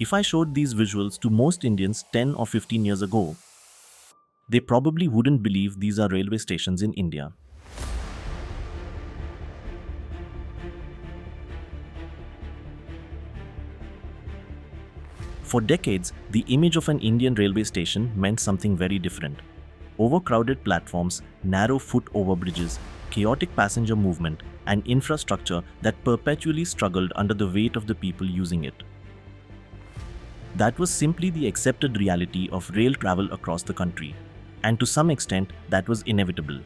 If I showed these visuals to most Indians 10 or 15 years ago, they probably wouldn't believe these are railway stations in India. For decades, the image of an Indian railway station meant something very different. Overcrowded platforms, narrow foot overbridges, chaotic passenger movement, and infrastructure that perpetually struggled under the weight of the people using it. That was simply the accepted reality of rail travel across the country, and to some extent, that was inevitable.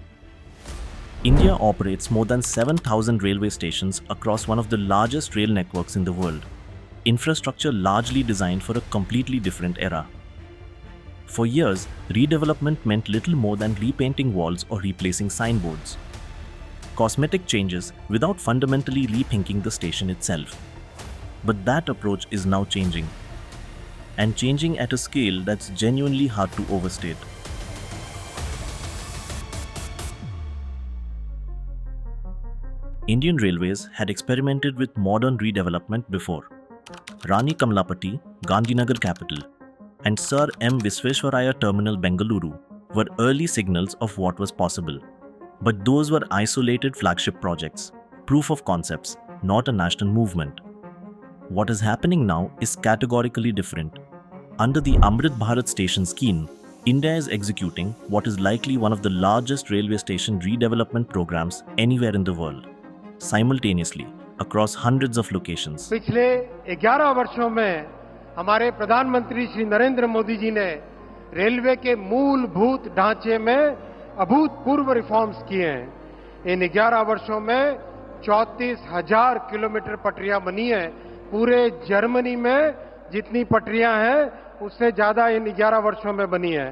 India operates more than 7,000 railway stations across one of the largest rail networks in the world, infrastructure largely designed for a completely different era. For years, redevelopment meant little more than repainting walls or replacing signboards. Cosmetic changes without fundamentally rethinking the station itself. But that approach is now changing. And changing at a scale that's genuinely hard to overstate. Indian Railways had experimented with modern redevelopment before. Rani Kamalapati, Gandhinagar capital, and Sir M. Visvesvaraya Terminal Bengaluru were early signals of what was possible. But those were isolated flagship projects, proof of concepts, not a national movement. What is happening now is categorically different. Under the Amrit Bharat Station Scheme, India is executing what is likely one of the largest railway station redevelopment programs anywhere in the world, simultaneously, across hundreds of locations. पिछले 11 वर्षों में हमारे प्रधानमंत्री श्री नरेंद्र मोदी जी ने railway के मूलभूत ढांचे में अभूतपूर्व रिफॉर्म्स किए हैं। इन 11 वर्षों में 34,000 किलोमीटर पटरियां बनी हैं। पूरे जर्मनी में जितनी पटरियां हैं उससे ज्यादा इन 11 वर्षों में बनी है।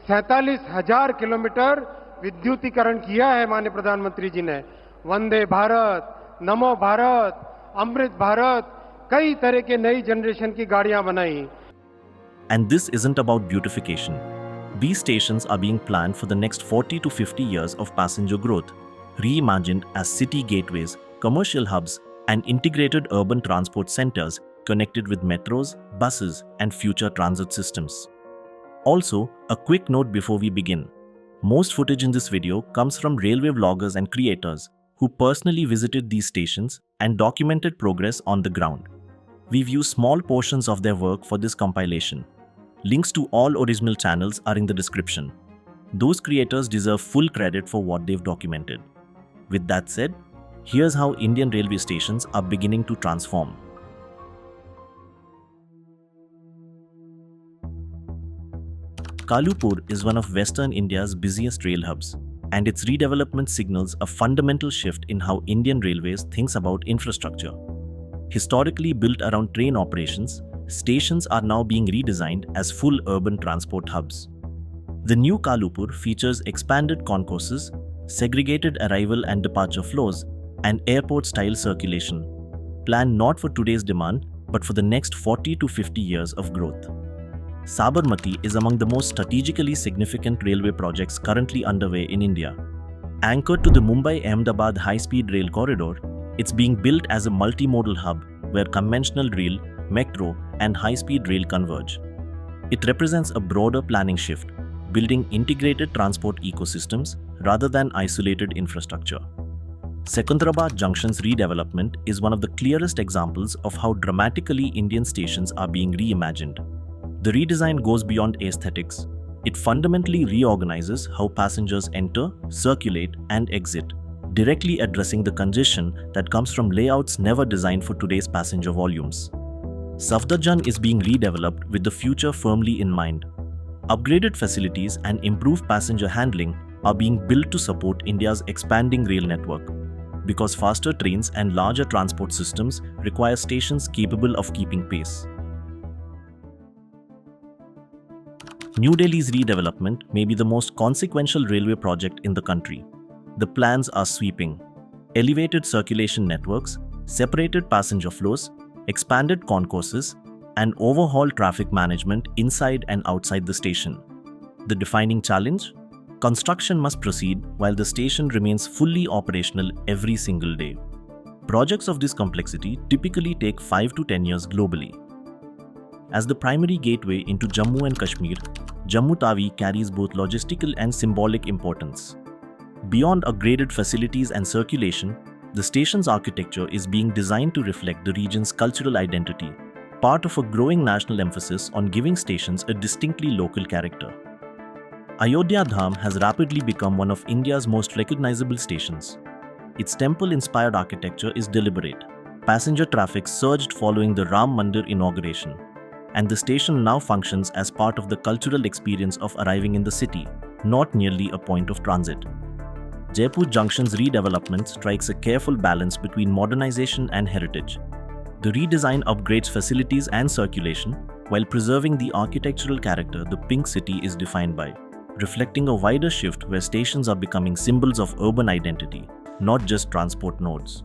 47,000 किलोमीटर विद्युतीकरण किया है माननीय प्रधानमंत्री जी ने। वंदे भारत, नमो भारत, अमृत भारत, कई तरह के नई जनरेशन की गाड़ियां बनाई। And this isn't about beautification. These stations are being planned for the next 40 to 50 years of passenger growth, reimagined as city gateways, commercial hubs, and integrated urban transport centers connected with metros, buses, and future transit systems. Also, a quick note before we begin. Most footage in this video comes from railway vloggers and creators who personally visited these stations and documented progress on the ground. We've used small portions of their work for this compilation. Links to all original channels are in the description. Those creators deserve full credit for what they've documented. With that said, here's how Indian railway stations are beginning to transform. Kalupur is one of Western India's busiest rail hubs, and its redevelopment signals a fundamental shift in how Indian Railways thinks about infrastructure. Historically built around train operations, stations are now being redesigned as full urban transport hubs. The new Kalupur features expanded concourses, segregated arrival and departure flows, and airport-style circulation, planned not for today's demand but for the next 40 to 50 years of growth. Sabarmati is among the most strategically significant railway projects currently underway in India. Anchored to the Mumbai-Ahmedabad high-speed rail corridor, it's being built as a multimodal hub where conventional rail, metro, and high-speed rail converge. It represents a broader planning shift, building integrated transport ecosystems rather than isolated infrastructure. Secunderabad Junction's redevelopment is one of the clearest examples of how dramatically Indian stations are being reimagined. The redesign goes beyond aesthetics. It fundamentally reorganizes how passengers enter, circulate, and exit, directly addressing the congestion that comes from layouts never designed for today's passenger volumes. Safdarjung is being redeveloped with the future firmly in mind. Upgraded facilities and improved passenger handling are being built to support India's expanding rail network, because faster trains and larger transport systems require stations capable of keeping pace. New Delhi's redevelopment may be the most consequential railway project in the country. The plans are sweeping. Elevated circulation networks, separated passenger flows, expanded concourses, and overhauled traffic management inside and outside the station. The defining challenge? Construction must proceed while the station remains fully operational every single day. Projects of this complexity typically take 5 to 10 years globally. As the primary gateway into Jammu and Kashmir, Jammu Tawi carries both logistical and symbolic importance. Beyond upgraded facilities and circulation, the station's architecture is being designed to reflect the region's cultural identity, part of a growing national emphasis on giving stations a distinctly local character. Ayodhya Dham has rapidly become one of India's most recognizable stations. Its temple-inspired architecture is deliberate. Passenger traffic surged following the Ram Mandir inauguration, and the station now functions as part of the cultural experience of arriving in the city, not merely a point of transit. Jaipur Junction's redevelopment strikes a careful balance between modernization and heritage. The redesign upgrades facilities and circulation while preserving the architectural character the Pink City is defined by, reflecting a wider shift where stations are becoming symbols of urban identity, not just transport nodes.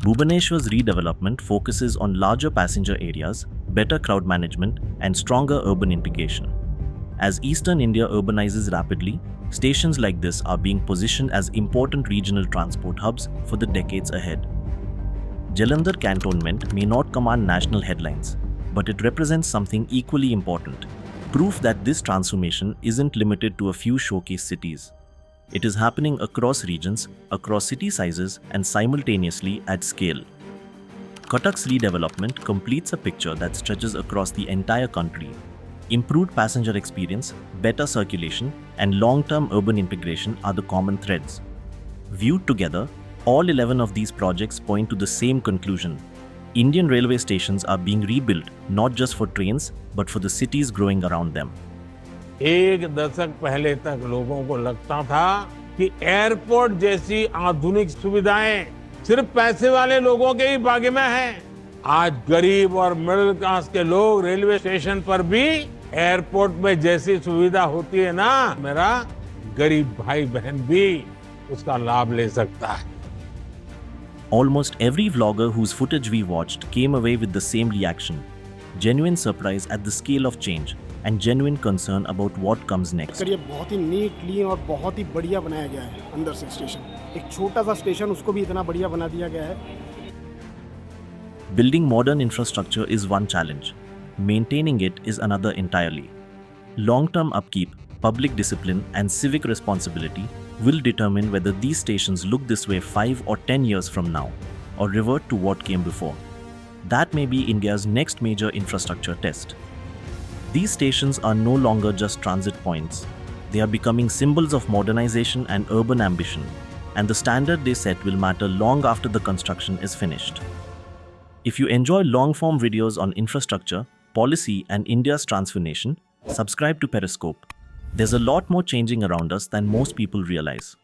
Bhubaneswar's redevelopment focuses on larger passenger areas, better crowd management, and stronger urban integration. As Eastern India urbanizes rapidly, stations like this are being positioned as important regional transport hubs for the decades ahead. Jalandhar Cantonment may not command national headlines, but it represents something equally important: proof that this transformation isn't limited to a few showcase cities. It is happening across regions, across city sizes, and simultaneously at scale. Cuttack's redevelopment completes a picture that stretches across the entire country. Improved passenger experience, better circulation, and long-term urban integration are the common threads. Viewed together, all 11 of these projects point to the same conclusion. Indian railway stations are being rebuilt not just for trains, but for the cities growing around them. एक दशक पहले तक लोगों को लगता था कि airport जैसी आधुनिक सुविधाएं सिर्फ पैसे वाले लोगों के ही भाग्य में हैं। आज गरीब और मिडिल क्लास के लोग रेलवे स्टेशन पर भी एयरपोर्ट में जैसी सुविधा होती है ना, मेरा गरीब भाई बहन भी उसका लाभ ले सकता है। Almost every vlogger whose footage we watched came away with the same reaction: genuine surprise at the scale of change and genuine concern about what comes next. ये बहुत ही नीट, क्लीन और बहुत ही बढ़िया बनाया गया है अंदर से स्टेशन। एक छोटा सा स्टेशन, उसको भी इतना बढ़िया बना दिया गया है। Building modern infrastructure is one challenge. Maintaining it is another entirely. Long-term upkeep, public discipline, and civic responsibility will determine whether these stations look this way 5 or 10 years from now, or revert to what came before. That may be India's next major infrastructure test. These stations are no longer just transit points. They are becoming symbols of modernization and urban ambition, and the standard they set will matter long after the construction is finished. If you enjoy long-form videos on infrastructure, policy, and India's transformation, subscribe to Periscope. There's a lot more changing around us than most people realize.